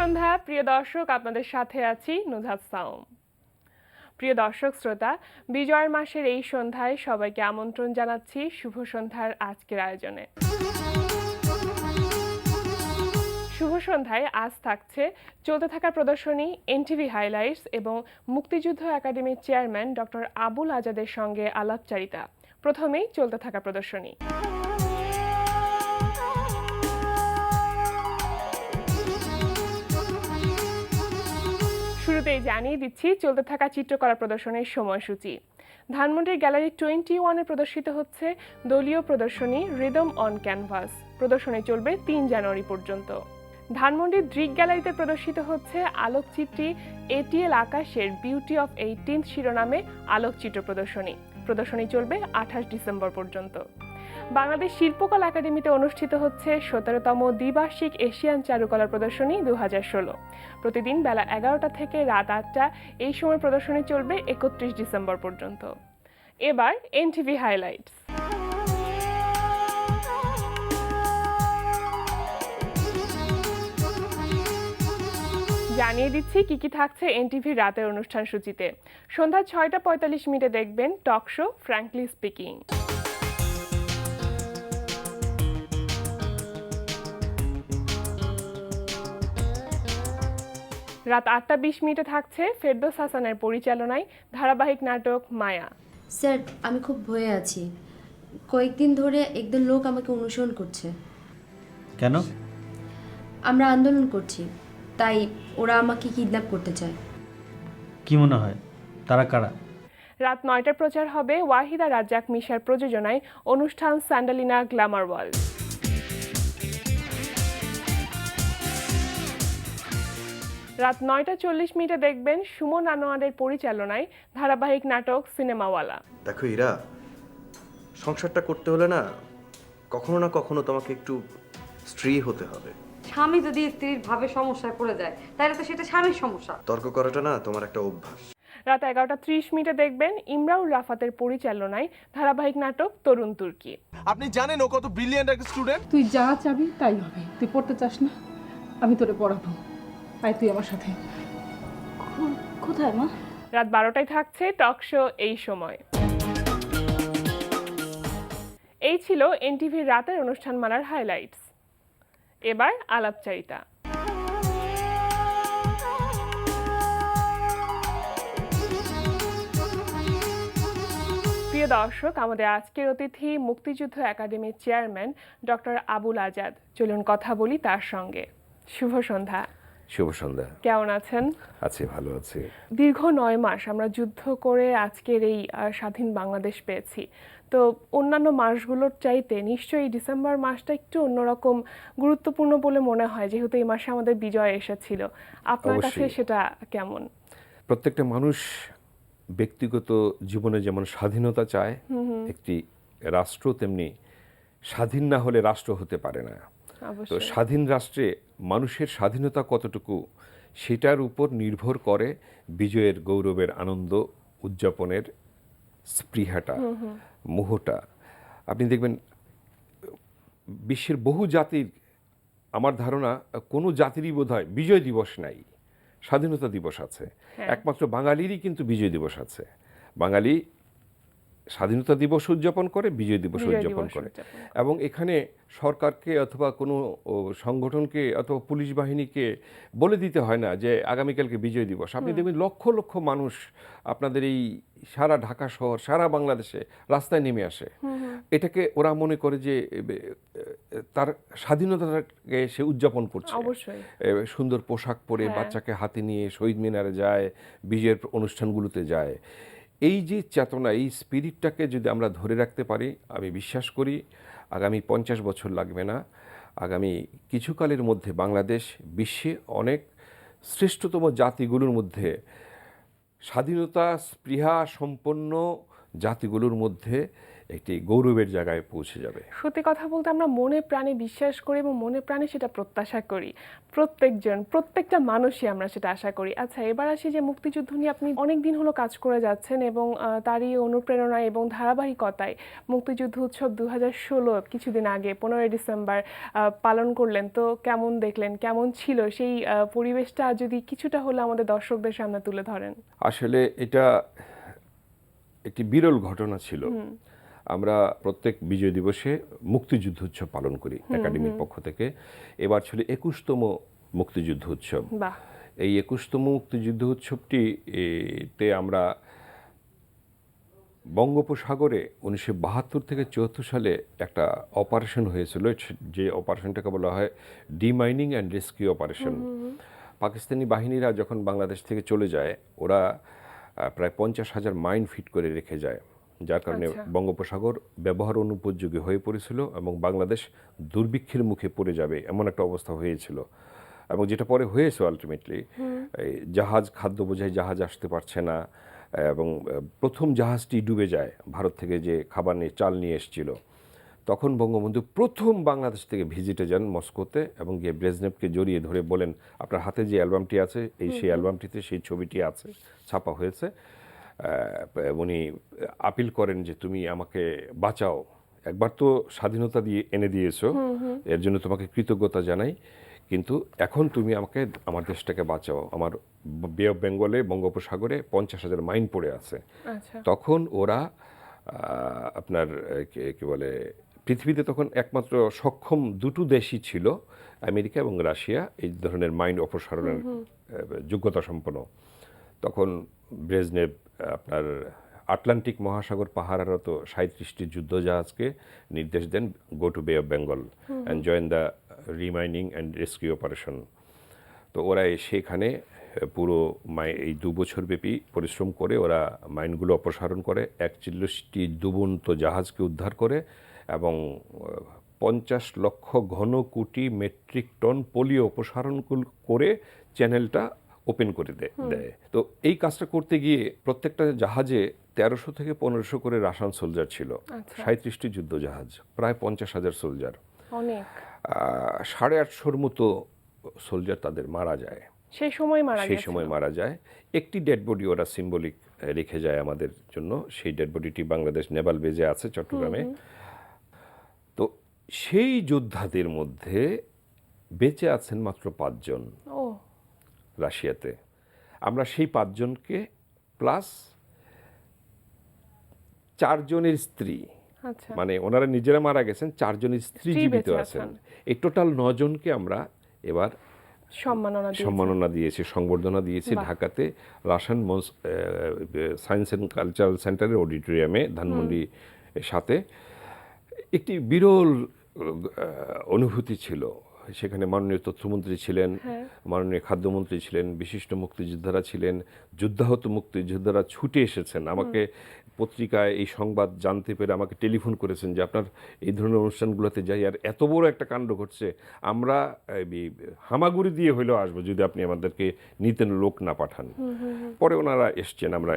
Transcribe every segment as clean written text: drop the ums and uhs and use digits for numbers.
সন্ধ্যা প্রিয় দর্শক, আপনাদের সাথে আছি নুজহাত সাওম। প্রিয় দর্শক শ্রোতা, বিজয়ের মাসের এই সন্ধ্যায় সবাইকে আমন্ত্রণ জানাচ্ছি শুভ সন্ধ্যার আজকের আয়োজনে। শুভ সন্ধ্যায় আজ থাকছে চলতে থাকা প্রদর্শনী এনটিভি হাইলাইটস এবং মুক্তিযুদ্ধ একাডেমির চেয়ারম্যান ডক্টর আবুল আজাদের সঙ্গে আলাপচারিতা। প্রথমেই চলতে থাকা প্রদর্শনী। শুরুতেই জানিয়ে দিচ্ছি চলতে থাকা চিত্রকলা প্রদর্শনীর সময়সূচি। ধানমন্ডির গ্যালারি 21-এ প্রদর্শিত হচ্ছে দলীয় প্রদর্শনী রিদম অন ক্যানভাস। প্রদর্শনী চলবে 3 জানুয়ারি পর্যন্ত। ধানমন্ডির দৃক গ্যালারিতে প্রদর্শিত হচ্ছে আলোকচিত্রী এটিএল আকাশের বিউটি অফ 18th শিরোনামে আলোকচিত্র প্রদর্শনী। প্রদর্শনী চলবে 28 ডিসেম্বর পর্যন্ত। বাংলাদেশ শিল্পকলা একাডেমিতে অনুষ্ঠিত হচ্ছে 17তম দ্বিবার্ষিক এশিয়ান চারুকলা প্রদর্শনী 2016। প্রতিদিন বেলা 11টা থেকে রাত 8টা এই সময় প্রদর্শনী চলবে 31 ডিসেম্বর পর্যন্ত। এবার এনটিভি হাইলাইটস। জানিয়ে দিচ্ছি কি কি থাকছে এনটিভি রাতের অনুষ্ঠান সূচিতে। সন্ধ্যা 6টা 45 দেখবেন টক শো ফ্র্যাঙ্কলি স্পিকিং। রাত 8টা 20 থাকছে ফেরদৌস হাসানের পরিচালনায় ধারাবাহিক নাটক মায়া। স্যার, আমি খুব ভয়ে আছি। কয়েকদিন ধরে একদল লোক আমাকে অনুসরণ করছে। কেন? আমরা আন্দোলন করছি, তাই ওরা আমাকে কিডন্যাপ করতে চায়। কি মনে হয় তারা কারা? রাত 9টায় প্রচার হবে ওয়াহিদা রাজ্জাক মিশার প্রযোজনায় অনুষ্ঠান স্যান্ডালিনা গ্ল্যামার ওয়ার্ল্ড। রাত 9টা 40 দেখবেন সুমন আনোয়ারের পরিচালনায় ধারাবাহিক নাটক সিনেমাওয়ালা। দেখো ইরা, সংসারটা করতে হলে না কখনো না কখনো তোমাকে একটু স্ত্রী হতে হবে। স্বামী যদি স্ত্রীর ভাবে সমস্যায় পড়ে যায় তাহলে তো সেটা স্বামীর সমস্যা। তর্ক করাটা না তোমার একটা অভ্যাস। রাত 11টা 30 দেখবেন ইমরাউল রাফাতের পরিচালনায় ধারাবাহিক নাটক তরুণ তুর্কি। আপনি জানেন ও কত ব্রিলিয়ান্ট একটা স্টুডেন্ট। তুই যা চাবি তাই হবে। তুই পড়তে চাস না, আমি তোরে পড়াবো। আয় তুই আমার সাথে। কোথায় মা? রাত 12টায় থাকছে টক শো এই সময়। এই ছিল এনটিভির রাতের অনুষ্ঠানমালার হাইলাইটস। এবার আলাপচারিতা। প্রিয় দর্শক, আমাদের আজকের অতিথি মুক্তিযুদ্ধ একাডেমির চেয়ারম্যান ডক্টর আবুল আজাদ। চলুন কথা বলি তার সঙ্গে। শুভ সন্ধ্যা। শুভ সন্ধ্যা। কেমন আছেন? আছি, ভালো আছি। দীর্ঘ 9 মাস আমরা যুদ্ধ করে আজকের এই স্বাধীন বাংলাদেশ পেয়েছি। তো অন্যান্য মাসগুলোর চাইতে নিশ্চয়ই ডিসেম্বর মাসটা একটু অন্যরকম গুরুত্বপূর্ণ বলে মনে হয়, যেহেতু এই মাসে আমাদের বিজয় এসেছিল। আপনার কাছে সেটা কেমন? প্রত্যেকটা মানুষ ব্যক্তিগত জীবনে যেমন স্বাধীনতা চায়, একটি রাষ্ট্র তেমনি স্বাধীন না হলে রাষ্ট্র হতে পারে না। তো স্বাধীন রাষ্ট্রে মানুষের স্বাধীনতা কতটুকু সেটার উপর নির্ভর করে বিজয়ের গৌরবের আনন্দ উদযাপনের স্পৃহাটা, মোহটা। আপনি দেখবেন বিশ্বের বহু জাতির, আমার ধারণা কোনো জাতিরই বোধহয় বিজয় দিবস নাই, স্বাধীনতা দিবস আছে। একমাত্র বাঙালিরই কিন্তু বিজয় দিবস আছে। বাঙালি স্বাধীনতা দিবস উদযাপন করে, বিজয় দিবস উদযাপন করে। এবং এখানে সরকারকে অথবা কোনো সংগঠনকে অথবা পুলিশ বাহিনীকে বলে দিতে হয় না যে আগামীকালকে বিজয় দিবস। আপনি দেখবেন লক্ষ লক্ষ মানুষ আপনাদের এই সারা ঢাকা শহর, সারা বাংলাদেশে রাস্তায় নেমে আসে। এটাকে ওরা মনে করে যে তার স্বাধীনতাকে সে উদযাপন করছে। সুন্দর পোশাক পরে বাচ্চাকে হাতে নিয়ে শহীদ মিনারে যায়, বিজয়ের অনুষ্ঠানগুলোতে যায়। এই যে চেতনা, এই স্পিরিটটাকে যদি আমরা ধরে রাখতে পারি, আমি বিশ্বাস করি আগামী 50 বছর লাগবে না, আগামী কিছুকালের মধ্যে বাংলাদেশ বিশ্বে অনেক শ্রেষ্ঠতম জাতিগুলোর মধ্যে, স্বাধীনতা স্পৃহা সম্পন্ন জাতিগুলোর মধ্যে একটি গৌরবের জায়গায় পৌঁছে যাবে। সত্যি কথা বলতে আমরা মনে প্রাণে বিশ্বাস করি এবং মনে প্রাণে সেটা প্রত্যাশা করি। প্রত্যেকটা মানুষই আমরা সেটা আশা করি। আচ্ছা, এবার আসি যে মুক্তিযুদ্ধ নিয়ে আপনি অনেক দিন হলো কাজ করে যাচ্ছেন এবং তারই অনুপ্রেরণায় এবং ধারাবাহিকতায় মুক্তিযুদ্ধ উৎসব 2016 কিছুদিন আগে 15ই ডিসেম্বর পালন করলেন। তো কেমন দেখলেন, কেমন ছিল সেই পরিবেশটা, যদি কিছুটা হলে আমাদের দর্শকদের সামনে তুলে ধরেন। আসলে এটা একটি বিরল ঘটনা ছিল। আমরা প্রত্যেক বিজয় দিবসে মুক্তিযুদ্ধ উৎসব পালন করি একাডেমির পক্ষ থেকে। এবার ছিল 21তম মুক্তিযুদ্ধ উৎসব। বাহ। এই 21তম মুক্তিযুদ্ধ উৎসবটিতে আমরা বঙ্গোপসাগরে 1972 থেকে 74 সালে একটা অপারেশন হয়েছিল, যে অপারেশনটাকে বলা হয় ডিমাইনিং অ্যান্ড রেস্কিউ অপারেশন। পাকিস্তানি বাহিনীরা যখন বাংলাদেশ থেকে চলে যায়, ওরা প্রায় 50,000 মাইন ফিট করে রেখে যায়, যার কারণে বঙ্গোপসাগর ব্যবহার অনুপযোগী হয়ে পড়েছিল এবং বাংলাদেশ দুর্ভিক্ষের মুখে পড়ে যাবে এমন একটা অবস্থা হয়েছিল। এবং যেটা পরে হয়েছে আলটিমেটলি, জাহাজ, খাদ্য বোঝাই জাহাজ আসতে পারছে না, এবং প্রথম জাহাজটি ডুবে যায় ভারত থেকে যে খাবার নিয়ে চাল নিয়ে এসেছিল। তখন বঙ্গবন্ধু প্রথম বাংলাদেশ থেকে ভিজিটে যান মস্কোতে এবং গিয়ে ব্রেজনেভকে জড়িয়ে ধরে বলেন, আপনার হাতে যে অ্যালবামটি আছে সেই অ্যালবামটিতে সেই ছবিটি আছে, ছাপা হয়েছে। উনি আপিল করেন যে তুমি আমাকে বাঁচাও, একবার তো স্বাধীনতা দিয়ে এনে দিয়েছো, এর জন্য তোমাকে কৃতজ্ঞতা জানাই, কিন্তু এখন তুমি আমাকে আমার দেশটাকে বাঁচাও। আমার বে অফ বেঙ্গলে বঙ্গোপসাগরে 50,000 মাইন পড়ে আছে। তখন ওরা আপনার কি বলে, পৃথিবীতে তখন একমাত্র সক্ষম দুটো দেশই ছিল, আমেরিকা এবং রাশিয়া, এই ধরনের মাইন অপসারণের যোগ্যতা সম্পন্ন। তখন ব্রেজনেভ আপনার আটলান্টিক মহাসাগর পাহারারত 37টি যুদ্ধজাহাজকে নির্দেশ দেন, গো টু বে of Bengal and join the remaining and rescue operation. তো ওরা সেখানে পুরো এই 2 বছর ব্যাপী পরিশ্রম করে ওরা মাইনগুলো অপসারণ করে, 41টি ডুবন্ত জাহাজকে উদ্ধার করে এবং 50 লক্ষ ঘন কোটি মেট্রিক টন পলি অপসারণ করে চ্যানেলটা ওপেন করে দেয়। তো এই কাজটা করতে গিয়ে প্রত্যেকটা জাহাজে 1300 থেকে 1500 করে রাশিয়ান সোলজার ছিল। 37টি যুদ্ধ জাহাজ, প্রায় 50,000 সোলজার, অনেক। 850 মতো সোলজার তাদের মারা যায় সেই সময় মারা যায়। একটি ডেড বডি ওরা সিম্বলিক রেখে যায় আমাদের জন্য, সেই ডেড বডিটি বাংলাদেশ নেভাল বেজে আছে চট্টগ্রামে। তো সেই যোদ্ধাদের মধ্যে বেঁচে আছেন মাত্র 5 জন রাশিয়াতে। আমরা সেই 5 জনকে প্লাস 4 জনের স্ত্রী, মানে ওনারা নিজেরা মারা গেছেন, 4 জনের স্ত্রী জীবিত আছেন, এই টোটাল 9 জনকে আমরা এবার সম্মাননা দিয়েছি, সংবর্ধনা দিয়েছি ঢাকাতে রাশিয়ান সায়েন্স অ্যান্ড কালচারাল সেন্টারের অডিটোরিয়ামে ধানমন্ডির সাথে। একটি বিরল অনুভূতি ছিল। সেখানে মাননীয় তথ্যমন্ত্রী ছিলেন, মাননীয় খাদ্যমন্ত্রী ছিলেন, বিশিষ্ট মুক্তিযোদ্ধারা ছিলেন, যুদ্ধাহত মুক্তিযোদ্ধারা ছুটে এসেছেন। আমাকে পত্রিকায় এই সংবাদ জানতে পেরে আমাকে টেলিফোন করেছেন যে আপনার এই ধরনের অনুষ্ঠানগুলোতে যাই, আর এত বড় একটা কাণ্ড ঘটছে, আমরা হামাগুড়ি দিয়ে হইলেও আসবো যদি আপনি আমাদেরকে নিতেন, লোক না পাঠান। পরে ওনারা এসছেন, আমরা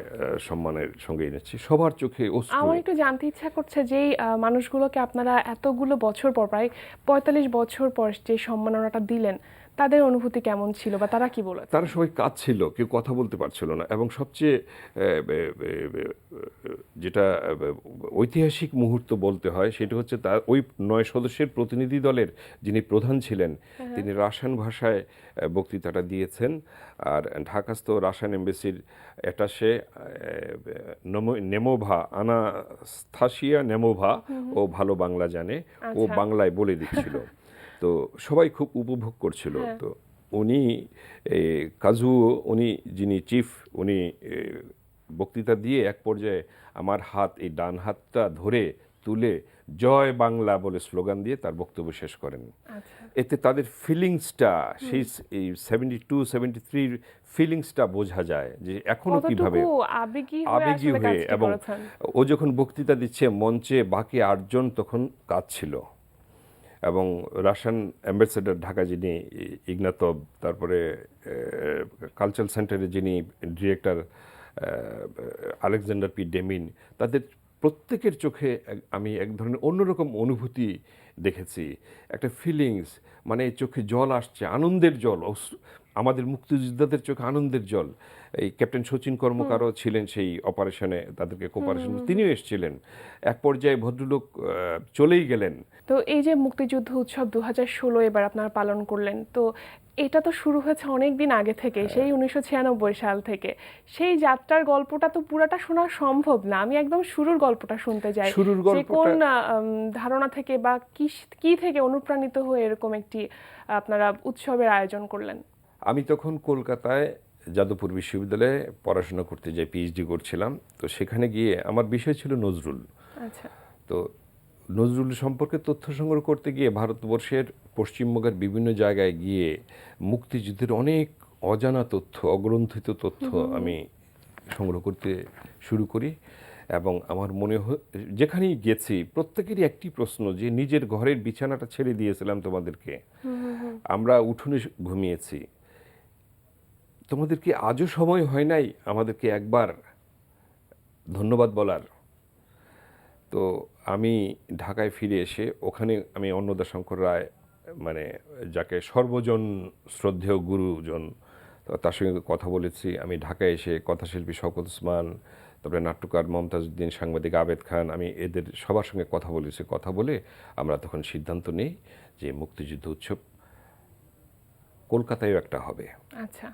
সম্মানের সঙ্গে এনেছি। সবার চোখে অশ্রু। আমার একটু জানতে ইচ্ছা করছে যে মানুষগুলোকে আপনারা এতগুলো বছর পর, প্রায় 45 বছর পর যে সম্মাননাটা দিলেন, তাদের অনুভূতি কেমন ছিল বা তারা কি বলেছে? তারা সবাই কাঁদছিল, কেউ কথা বলতে পারছিল না। এবং সবচেয়ে যেটা ঐতিহাসিক মুহূর্ত বলতে হয় সেটা হচ্ছে তার ওই 9 সদস্যের প্রতিনিধি দলের যিনি প্রধান ছিলেন, তিনি রাশিয়ান ভাষায় বক্তৃতাটা দিয়েছেন। আর ঢাকাস্থ রাশিয়ান এমবেসির অ্যাটাশে নেমোভা, আনাস্থাসিয়া নেমোভা, ও ভালো বাংলা জানে, ও বাংলায় বলে দিচ্ছিল। তো সবাই খুব উপভোগ করছিল। তো উনি কাজু, উনি যিনি চিফ, উনি বক্তৃতা দিয়ে এক পর্যায়ে আমার হাত, এই ডান হাতটা ধরে তুলে জয় বাংলা বলে স্লোগান দিয়ে তার বক্তব্য শেষ করেন। এতে তাদের ফিলিংসটা, সেই 72-73 ফিলিংসটা বোঝা যায় যে এখনো কিভাবে আবেগী হয়ে। এবং ও যখন বক্তৃতা দিচ্ছে মঞ্চে বাকি 8 জন তখন কাঁদছিল। এবং রাশিয়ান অ্যাম্বাসেডর ঢাকা যিনি ইগনাতভ, তারপরে কালচারাল সেন্টারের যিনি ডিরেক্টর আলেকজান্ডার পি ডেমিন, তাদের প্রত্যেকের চোখে আমি এক ধরনের অন্যরকম অনুভূতি দেখেছি, একটা ফিলিংস, মানে চোখে জল আসছে, আনন্দের জল। আমাদের মুক্তিযোদ্ধাদের চোখে আনন্দের জল। এই ক্যাপ্টেন শচীন কর্মকারও ছিলেন সেই অপারেশনে, তাদেরকে কোপারেশন, তিনিও এসেছিলেন। এক পর্যায়ে ভদ্রলোক চলেই গেলেন। তো এই যে মুক্তিযুদ্ধ উৎসব 2016 এবার আপনারা পালন করলেন, তো এটা তো শুরু হয়েছে অনেক দিন আগে থেকে, সেই 1996 সাল থেকে। সেই যাত্রার গল্পটা তো পুরাটা শোনা সম্ভব না, আমি একদম শুরুর গল্পটা শুনতে চাই। শুরুর যে কোন গল্পটা ধারণা থেকে বা কি থেকে অনুপ্রাণিত হয়ে এরকম একটি আপনারা উৎসবের আয়োজন করলেন? আমি তখন কলকাতায় যাদবপুর বিশ্ববিদ্যালয়ে পড়াশোনা করতে যাই, পিএইচডি করছিলাম। তো সেখানে গিয়ে আমার বিষয় ছিল নজরুল। আচ্ছা। তো নজরুল সম্পর্কে তথ্য সংগ্রহ করতে গিয়ে ভারতবর্ষের পশ্চিমবঙ্গের বিভিন্ন জায়গায় গিয়ে মুক্তিযুদ্ধের অনেক অজানা তথ্য, অগ্রন্থিত তথ্য আমি সংগ্রহ করতে শুরু করি। এবং আমার মনে যেখানেই গেছি প্রত্যেকেরই একটি প্রশ্ন, যে নিজের ঘরের বিছানাটা ছেড়ে দিয়েছিলাম তোমাদেরকে, আমরা উঠোনে ঘুমিয়েছি, তোমাদের কি আজও সময় হয় নাই আমাদেরকে একবার ধন্যবাদ বলার? তো আমি ঢাকায় ফিরে এসে ওখানে আমি অন্নদাশঙ্কর রায়, মানে যাকে সর্বজন শ্রদ্ধেয় গুরুজন, তো তার সঙ্গে কথা বলেছি। আমি ঢাকায় এসে কথাশিল্পী শওকত ওসমান, তারপরে নাট্যকার মমতাজ উদ্দিন, সাংবাদিক আবেদ খান, আমি এদের সবার সঙ্গে কথা বলেছি। কথা বলে আমরা তখন সিদ্ধান্ত নিই যে মুক্তিযুদ্ধ উৎসব কলকাতায়ও একটা হবে। আচ্ছা।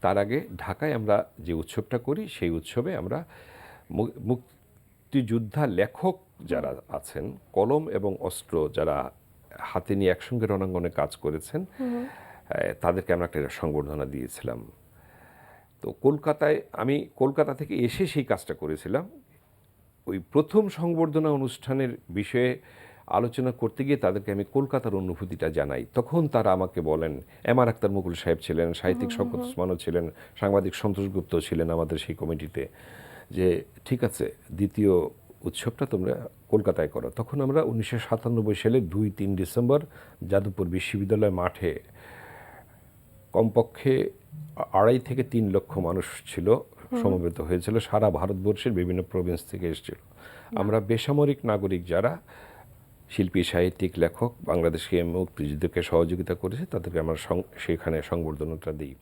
তার আগে ঢাকায় আমরা যে উৎসবটা করি সেই উৎসবে আমরা মুক্তিযোদ্ধা লেখক যারা আছেন, কলম এবং অস্ত্র যারা হাতে নিয়ে একসঙ্গে রণাঙ্গনে কাজ করেছেন, তাদেরকে আমরা একটা সংবর্ধনা দিয়েছিলাম। তো আমি কলকাতা থেকে এসে সেই কাজটা করেছিলাম। ওই প্রথম সংবর্ধনা অনুষ্ঠানের বিষয়ে আলোচনা করতে গিয়ে তাদেরকে আমি কলকাতার অনুভূতিটা জানাই। তখন তারা আমাকে বলেন, এমআর আক্তার মুকুল সাহেব ছিলেন, সাহিত্যিক শওকত ওসমানও ছিলেন, সাংবাদিক সন্তোষ গুপ্ত ছিলেন আমাদের সেই কমিটিতে, যে ঠিক আছে দ্বিতীয় উৎসবটা তোমরা কলকাতায় করো। তখন আমরা 1997 সালের 2-3 ডিসেম্বর যাদবপুর বিশ্ববিদ্যালয় মাঠে কমপক্ষে 2.5 থেকে 3 লক্ষ মানুষ ছিল, সমবেত হয়েছিল, সারা ভারতবর্ষের বিভিন্ন প্রভিন্স থেকে এসেছিল। আমরা বেসামরিক নাগরিক যারা শিল্পী, সাহিত্যিক, লেখক বাংলাদেশকে মুক্তিযুদ্ধকে সহযোগিতা করেছে তাদেরকে আমরা সেখানে সংবর্ধনাটা দিই।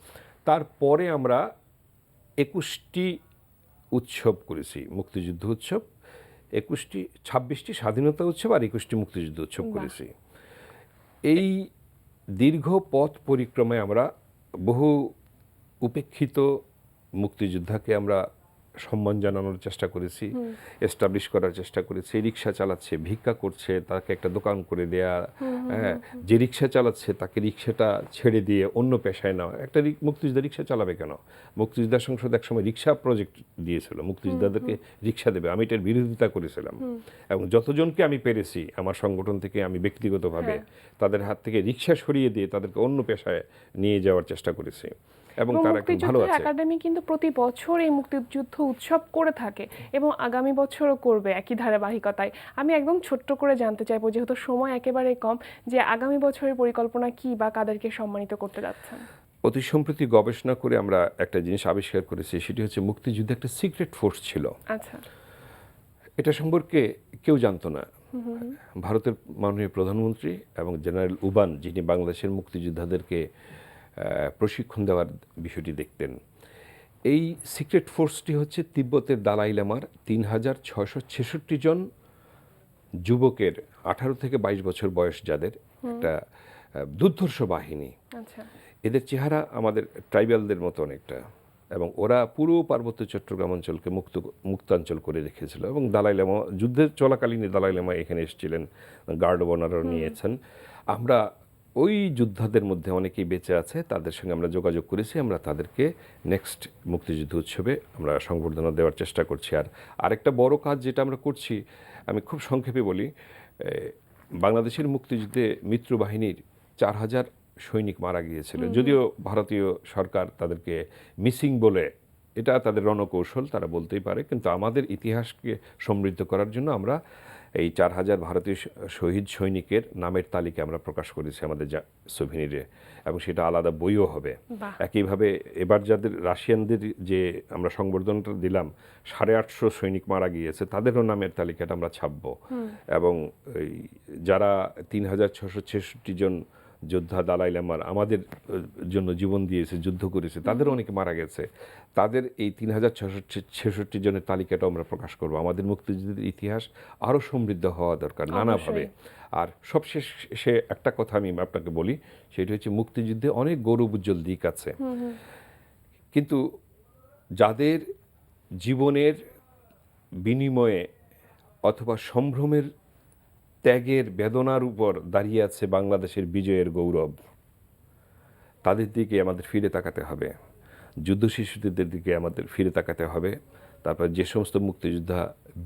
তারপরে আমরা 21টি উৎসব করেছি, মুক্তিযুদ্ধ উৎসব 26টি স্বাধীনতা উৎসব আর 21টি মুক্তিযুদ্ধ উৎসব করেছি। এই দীর্ঘ পথ পরিক্রমায় আমরা বহু উপেক্ষিত মুক্তিযোদ্ধাকে আমরা সম্মান জানানোর চেষ্টা করেছি, এস্টাবলিশ করার চেষ্টা করেছি। রিক্সা চালাচ্ছে, ভিক্ষা করছে, তাকে একটা দোকান করে দেয়া, হ্যাঁ, যে রিক্সা চালাচ্ছে তাকে রিক্সাটা ছেড়ে দিয়ে অন্য পেশায় নেওয়া। একটা মুক্তিযোদ্ধা রিক্সা চালাবে কেন? মুক্তিযোদ্ধা সংসদ একসময় রিক্সা প্রজেক্ট দিয়েছিল, মুক্তিযোদ্ধাদেরকে রিক্সা দেবে। আমি এটার বিরোধিতা করেছিলাম এবং যতজনকে আমি পেরেছি আমার সংগঠন থেকে, আমি ব্যক্তিগতভাবে তাদের হাত থেকে রিক্সা সরিয়ে দিয়ে তাদেরকে অন্য পেশায় নিয়ে যাওয়ার চেষ্টা করেছি এবং তারা এখন ভালো আছে। একাডেমি কিন্তু প্রতি বছর এই মুক্তিযুদ্ধ উৎসব করে থাকে এবং আগামী বছরও করবে একই ধারাবাহিকতায়। আমি একদম ছোট্ট করে জানতে চাইবো, যেহেতু সময় একেবারে কম, যে আগামী বছরের পরিকল্পনা কি বা কাদেরকে সম্মানিত করতে যাচ্ছেন? অতি সম্প্রতি গবেষণা করে আমরা একটা জিনিস আবিষ্কার করেছি, সেটি হচ্ছে মুক্তিযুদ্ধে একটা সিক্রেট ফোর্স ছিল। আচ্ছা। এটা সম্পর্কে কেউ জানতো না। ভারতের মাননীয় প্রধানমন্ত্রী এবং জেনারেল উবান, যিনি বাংলাদেশের মুক্তিযোদ্ধাদেরকে প্রশিক্ষণ দেওয়ার বিষয়টি দেখতেন, এই সিক্রেট ফোর্সটি হচ্ছে তিব্বতের দালাই লামার 3666 জন যুবকের, 18 থেকে 22 বছর বয়স যাদের, একটা দুর্ধর্ষ বাহিনী। আচ্ছা। এদের চেহারা আমাদের ট্রাইবালদের মতো অনেকটা, এবং ওরা পুরো পার্বত্য চট্টগ্রাম অঞ্চলকে মুক্তাঞ্চল করে রেখেছিল। এবং দালাই লামা যুদ্ধের চলাকালীন দালাই লামা এখানে এসেছিলেন, গার্ড অব অনারও নিয়েছেন। আমরা ওই যোদ্ধাদের মধ্যে অনেকেই বেঁচে আছে, তাদের সঙ্গে আমরা যোগাযোগ করেছি। আমরা তাদেরকে নেক্সট মুক্তিযুদ্ধ উৎসবে আমরা সংবর্ধনা দেওয়ার চেষ্টা করছি। আর আরেকটা বড় কাজ যেটা আমরা করছি, আমি খুব সংক্ষেপে বলি, বাংলাদেশের মুক্তিযুদ্ধে মিত্রবাহিনীর 4000 সৈনিক মারা গিয়েছিল। যদিও ভারতীয় সরকার তাদেরকে মিসিং বলে, এটা তাদের রণকৌশল, তারা বলতেই পারে, কিন্তু আমাদের ইতিহাসকে সমৃদ্ধ করার জন্য আমরা এই 4000 ভারতীয় শহীদ সৈনিকের নামের তালিকা আমরা প্রকাশ করেছি আমাদের সোভিনিরে, এবং সেটা আলাদা বইও হবে। বাহ। একইভাবে এবার যাদের রাশিয়ানদের যে আমরা সংবর্ধনাটা দিলাম, 850 সৈনিক মারা গিয়েছে, তাদেরও নামের তালিকাটা আমরা ছাপবো। এবং এই যারা 3666 জন যোদ্ধা দালাই লামার আমাদের জন্য জীবন দিয়েছে, যুদ্ধ করেছে, তাদের অনেকে মারা গেছে, তাদের এই 3666 জনের তালিকাটাও আমরা প্রকাশ করব। আমাদের মুক্তিযুদ্ধের ইতিহাস আরও সমৃদ্ধ হওয়া দরকার নানাভাবে। আর সবশেষে একটা কথা আমি আপনাকে বলি, সেটা হচ্ছে মুক্তিযুদ্ধে অনেক গৌরব উজ্জ্বল দিক আছে, কিন্তু যাদের জীবনের বিনিময়ে অথবা সম্ভ্রমের ত্যাগের বেদনার উপর দাঁড়িয়ে আছে বাংলাদেশের বিজয়ের গৌরব, তাদের দিকে আমাদের ফিরে তাকাতে হবে। যুদ্ধ শিশুদের দিকে আমাদের ফিরে তাকাতে হবে। তারপর যে সমস্ত মুক্তিযোদ্ধা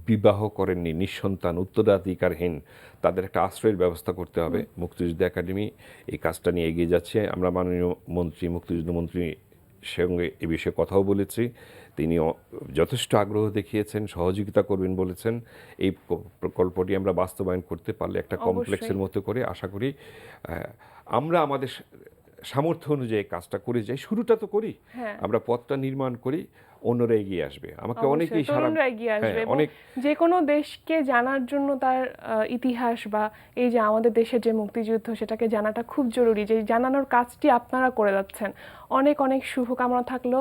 বিবাহ করেননি, নিঃসন্তান, উত্তরাধিকারহীন, তাদের একটা আশ্রয়ের ব্যবস্থা করতে হবে। মুক্তিযুদ্ধ একাডেমি এই কাজটা নিয়ে এগিয়ে যাচ্ছে। আমরা মাননীয় মন্ত্রী, মুক্তিযুদ্ধ মন্ত্রী সঙ্গে এ বিষয়ে কথাও বলেছি। তিনি যথেষ্ট আগ্রহ দেখিয়েছেন, সহযোগিতা করবেন বলেছেন। এই প্রকল্পটি আমরা বাস্তবায়ন করতে পারলে একটা কমপ্লেক্সের মতো করে আশা করি আমরা আমাদের সামর্থ্য অনুযায়ী কাজটা করে যাই। শুরুটা তো করি, আমরা পথটা নির্মাণ করি, অন্যরা এগিয়ে আসবে। আমাকে অনেকেই তরুণরা এগিয়ে আসবে এবং অনেক যে কোনো দেশকে জানার জন্য তার ইতিহাস বা এই যে আমাদের দেশের যে মুক্তিযুদ্ধ, সেটাকে জানাটা খুব জরুরি। যে জানানোর কাজটি আপনারা করে যাচ্ছেন। অনেক অনেক শুভকামনা থাকলো,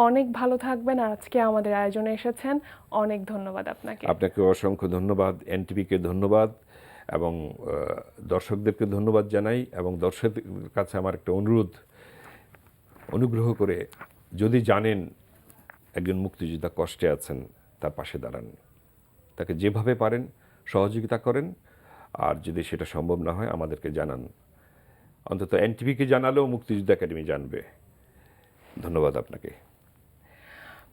অনেক ভালো থাকবেন। আর আজকে আমাদের আয়োজনে এসেছেন, অনেক ধন্যবাদ আপনাকে। আপনাকে অসংখ্য ধন্যবাদ, এনটিভিকে ধন্যবাদ, এবং দর্শকদেরকে ধন্যবাদ জানাই। এবং দর্শকদের কাছে আমার একটা অনুরোধ, অনুগ্রহ করে যদি জানেন একজন মুক্তিযোদ্ধা কষ্টে আছেন, তার পাশে দাঁড়ান, তাকে যেভাবে পারেন সহযোগিতা করেন। আর যদি সেটা সম্ভব না হয় আমাদেরকে জানান, অন্তত এনটিভিকে জানালেও মুক্তিযুদ্ধ একাডেমি জানবে। ধন্যবাদ আপনাকে।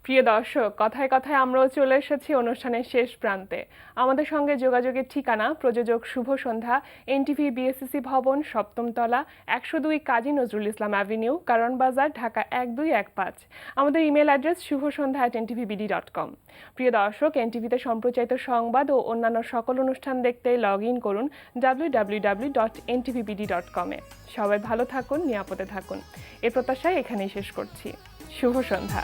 প্রিয় দর্শক, কথায় কথায় আমরাও চলে এসেছি অনুষ্ঠানের শেষ প্রান্তে। আমাদের সঙ্গে যোগাযোগের ঠিকানা প্রযোজক শুভ সন্ধ্যা, এনটিভি বিএসসিসি ভবন, 7ম তলা, 102 কাজী নজরুল ইসলাম অ্যাভিনিউ, কারণ বাজার, ঢাকা 1215। আমাদের ইমেল অ্যাড্রেস shubhosandha@ntvbd.com। প্রিয় দর্শক, এনটিভিতে সম্প্রচারিত সংবাদ ও অন্যান্য সকল অনুষ্ঠান দেখতে লগ ইন করুন www.ntvbd.com এ। সবাই ভালো থাকুন, নিরাপদে থাকুন, এ প্রত্যাশায় এখানেই শেষ করছি। শুভ সন্ধ্যা।